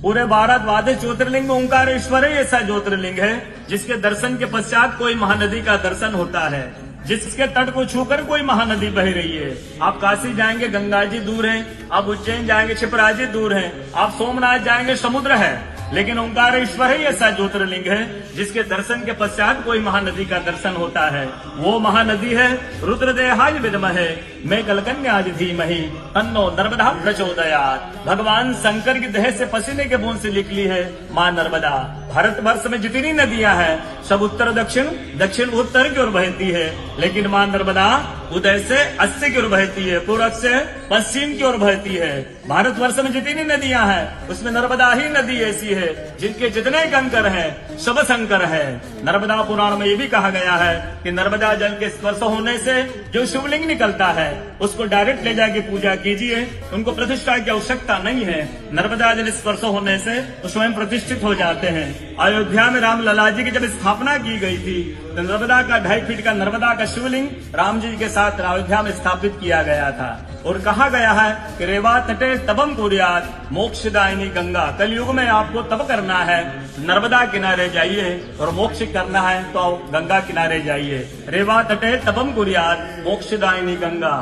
पूरे भारतवासी ज्योतिर्लिंग में ओंकारेश्वर ही ऐसा ज्योतिर्लिंग है जिसके दर्शन के पश्चात कोई महानदी का दर्शन होता है, जिसके तट को छूकर कोई महानदी बह रही है। आप काशी जाएंगे गंगा जी दूर हैं, आप उज्जैन जाएंगे क्षिप्रा जी दूर हैं, आप सोमनाथ जाएंगे समुद्र है, लेकिन ओंकारेश्वर ही ऐसा ज्योतिर्लिंग है जिसके दर्शन के पश्चात कोई महानदी का दर्शन होता है। वो महानदी है रुद्रदेहाय विद्महे मैं कलकन्याज धीमहि तन्नो नर्मदा प्रचोदयात्। भगवान शंकर की देह से पसीने के बूंद से निकली है माँ नर्मदा। भारतवर्ष में जितनी नदियां हैं सब उत्तर दक्षिण दक्षिण उत्तर की ओर बहती है, लेकिन माँ नर्मदा उदय से अस्सी की ओर बहती है, पूर्व से पश्चिम की ओर बहती है। भारतवर्ष में जितनी नदियां हैं उसमें नर्मदा ही नदी ऐसी है जिनके जितने कंकर हैं सब शंकर है। नर्मदा पुराण में ये भी कहा गया है कि नर्मदा जल के स्पर्श होने से जो शिवलिंग निकलता है उसको डायरेक्ट ले जाके पूजा कीजिए, उनको प्रतिष्ठा की आवश्यकता नहीं है। नर्मदा जल स्पर्श होने से वो स्वयं प्रतिष्ठित हो जाते हैं। अयोध्या में राम लला जी की जब स्थापना की गई थी तो नर्मदा का 2.5 फीट का नर्मदा का शिवलिंग राम जी के साथ अयोध्या में स्थापित किया गया था। और कहा गया है कि रेवा तटे तपम कुर्यात मोक्षदायिनी गंगा। कलयुग में आपको तप करना है, नर्मदा किनारे जाइए, और मोक्ष करना है तो गंगा किनारे जाइए। रेवा तटे तपम कुर्यात मोक्षदायिनी गंगा।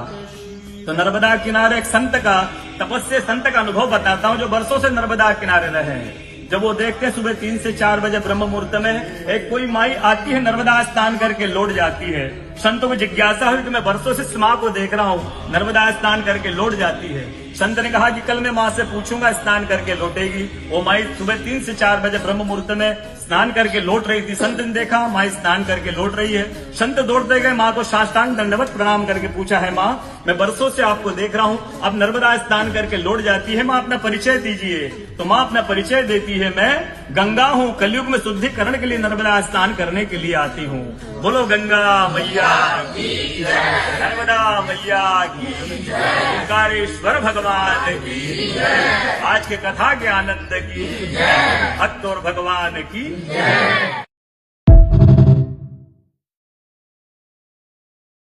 तो नर्मदा किनारे एक संत का, तपस्या संत का अनुभव बताता हूँ जो वर्षों से नर्मदा किनारे रहे। जब वो देखते हैं सुबह 3 से 4 बजे ब्रह्म मुहूर्त में एक कोई माई आती है, नर्मदा स्नान करके लौट जाती है। संतों को जिज्ञासा हुई कि मैं वर्षों से इस माँ को देख रहा हूँ, नर्मदा स्नान करके लौट जाती है। संत ने कहा कि कल मैं माँ से पूछूंगा, स्नान करके लौटेगी। वो माई सुबह 3 से 4 बजे ब्रह्म मुहूर्त में स्नान करके लौट रही थी। संत ने देखा माई स्नान करके लौट रही है। संत दौड़ते गए, माँ को साष्टांग दंडवत प्रणाम करके पूछा है माँ मैं वर्षों से आपको देख रहा हूँ, अब नर्मदा स्नान करके लौट जाती है, माँ अपना परिचय दीजिए। तो माँ अपना परिचय देती है, मैं गंगा हूँ, कलयुग में शुद्धिकरण के लिए नर्मदा स्नान करने के लिए आती हूँ। बोलो गंगा मैया की जय, नर्मदा मैया की जय, ओंकारेश्वर भगवान की जय, आज के कथा के आनंद की जय, भक्त और भगवान की जय।